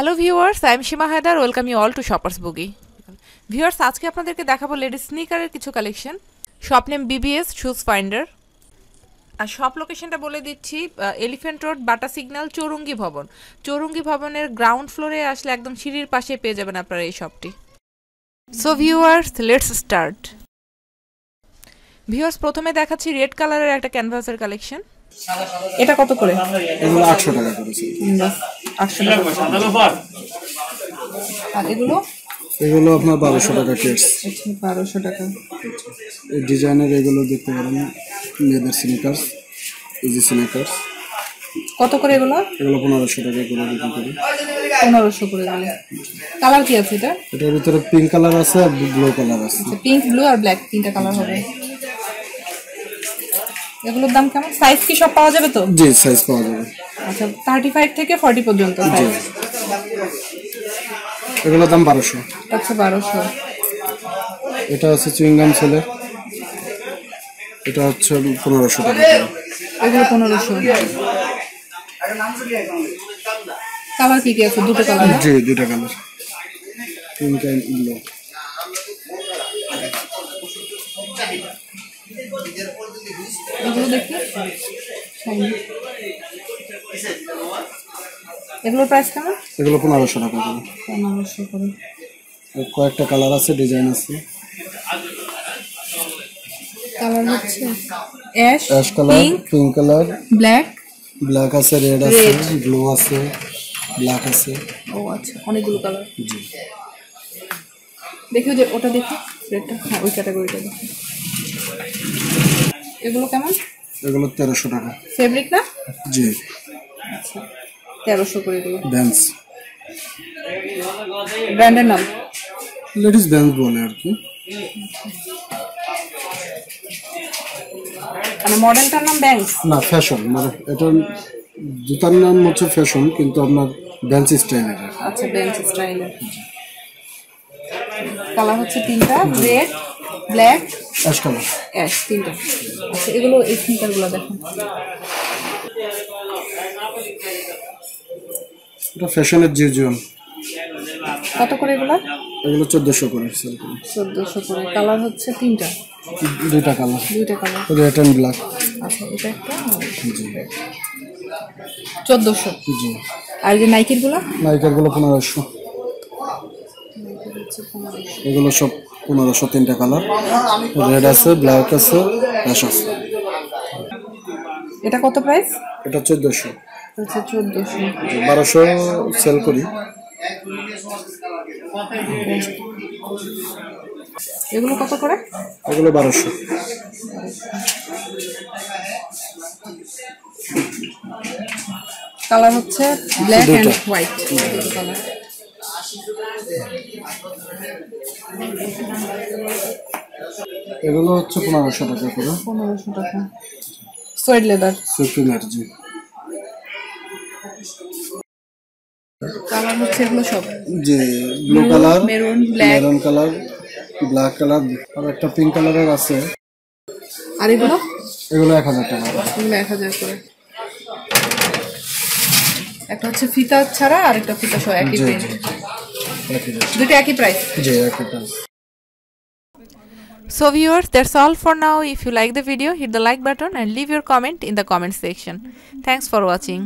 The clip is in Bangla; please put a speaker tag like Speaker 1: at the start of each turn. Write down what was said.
Speaker 1: Hello viewers, I am Seema Haider. Welcome you all to Shoppers Boogie. Viewers, আজকে আপনাদেরকে দেখাবো লেডিস স্নিকারের কিছু collection. Shop name BBS shoes finder. আর শপ লোকেশনটা বলে দিচ্ছি, Elephant Road, Bata signal, Chowrangi Bhaban. Chowrangi ভবনের গ্রাউন্ড ফ্লোরে আসলে একদম সিঁড়ির পাশে পেয়ে যাবেন আপনারা এই শপটি। So viewers, let's start. Viewers, প্রথমে দেখাচ্ছি রেড কালারের একটা ক্যানভাসের কালেকশন। এটা কত করে?
Speaker 2: এগুলো 800 টাকা করেছে।
Speaker 1: 800 টাকা। আর এগুলো
Speaker 2: আপনার 1200 টাকা কেটস।
Speaker 1: 1200 টাকা।
Speaker 2: এই ডিজাইনের এগুলো দেখতে পারেন, মেয়েদের স্নিকার্স, ইজি স্নিকার্স।
Speaker 1: কত করে এগুলো?
Speaker 2: এগুলো 1500 টাকা করে বিক্রি করি।
Speaker 1: 1500 করে গেলে। কালার কি আছে এটা?
Speaker 2: এটার ভিতরে পিঙ্ক কালার আছে আর ব্লু কালার আছে।
Speaker 1: পিঙ্ক, ব্লু আর ব্ল্যাক তিনটা কালার হবে। এগুলোর দাম কেমন? সাইজ কি সব পাওয়া যাবে তো?
Speaker 2: জি, সাইজ পাওয়া যাবে।
Speaker 1: আচ্ছা, 35 থেকে 40 পর্যন্ত সাইজ।
Speaker 2: এগুলোর দাম 1200।
Speaker 1: আচ্ছা, 1200।
Speaker 2: এটা আছে চুইংগাম ছেলে, এটা হচ্ছে 1500 টাকা।
Speaker 1: এগুলো 1500। কালার কি কি আছে? দুটো কালার?
Speaker 2: জি, দুটো কালার, পিঙ্ক এন্ড ব্লু।
Speaker 1: এগুলো দেখি। এগুলোর প্রাইস কেমন?
Speaker 2: এগুলো 1500 টাকা করে।
Speaker 1: 1500 করে।
Speaker 2: কয়েকটা কালার আছে, ডিজাইন আছে।
Speaker 1: কালার হচ্ছে ash
Speaker 2: colour, pink colour,
Speaker 1: black
Speaker 2: আছে, রেড আছে, ব্লু আছে, ব্ল্যাক আছে।
Speaker 1: ও আচ্ছা, অনেকগুলো কালার।
Speaker 2: জি,
Speaker 1: দেখি যে ওটা দেখি, রেডটা। হ্যাঁ, ওই ক্যাটাগরিটা দেখি। এগুলো কেমন?
Speaker 2: এগুলো 1300 টাকা।
Speaker 1: ফেব্রিক না?
Speaker 2: জি,
Speaker 1: আচ্ছা, 1300 করে এগুলো।
Speaker 2: ভ্যান্স,
Speaker 1: ব্র্যান্ডের নাম
Speaker 2: লেডিস ভ্যান্স বলে আর কি।
Speaker 1: মানে মডেলটার নাম ব্যাংকস
Speaker 2: না, ফ্যাশন, মানে এটা জুতার নাম হচ্ছে ফ্যাশন, কিন্তু আপনার ভ্যান্স স্টাইলের।
Speaker 1: আচ্ছা, ব্যাংকস স্টাইলের। কালার হচ্ছে তিনটা, red, black,
Speaker 2: ash colour,
Speaker 1: ash, তিনটা। আচ্ছা, এগুলো এই স্নিকারগুলো দেখুন।
Speaker 2: এটা ফ্যাশনের জিজুয়াল।
Speaker 1: কত করে এগুলো?
Speaker 2: এগুলো 1400 করে সেল করি।
Speaker 1: 1400 করে। কালার হচ্ছে তিনটা,
Speaker 2: দুইটা কালার, রেড এন্ড ব্ল্যাক।
Speaker 1: আচ্ছা, এটা একটা,
Speaker 2: জি,
Speaker 1: 1400।
Speaker 2: জি।
Speaker 1: আর যে নাইকির গুলো?
Speaker 2: নাইকার গুলো 1500। এগুলো সব 1500, তিনটা কালার, রেড আছে, ব্ল্যাক আছে, অ্যাশ আছে।
Speaker 1: এটা কত প্রাইস?
Speaker 2: এটা 1400।
Speaker 1: আচ্ছা, 1400।
Speaker 2: 1200 সেল করি।
Speaker 1: এগুলো কত করে?
Speaker 2: এগুলো 1200।
Speaker 1: কালার হচ্ছে ব্ল্যাক এন্ড হোয়াইট কালার।
Speaker 2: এগুলো হচ্ছে 1500 টাকা করে।
Speaker 1: 1500 টাকা। Suede leather,
Speaker 2: swift energy.
Speaker 1: Colour হচ্ছে এগুলো সব।
Speaker 2: জি, blue colour,
Speaker 1: maroon
Speaker 2: colour, black colour, আর একটা পিঙ্ক কালারের আছে।
Speaker 1: আর এগুলো
Speaker 2: 1000 টাকা।
Speaker 1: এগুলো 1000 করে। একটা হচ্ছে ফিতা ছাড়া আর একটা ফিতা সহ একই প্রাইস। দুটো একই প্রাইস।
Speaker 2: জি, একই price.
Speaker 1: So viewers, that's all for now. If you like the video, hit the like button and leave your comment in the comment section. Thanks for watching.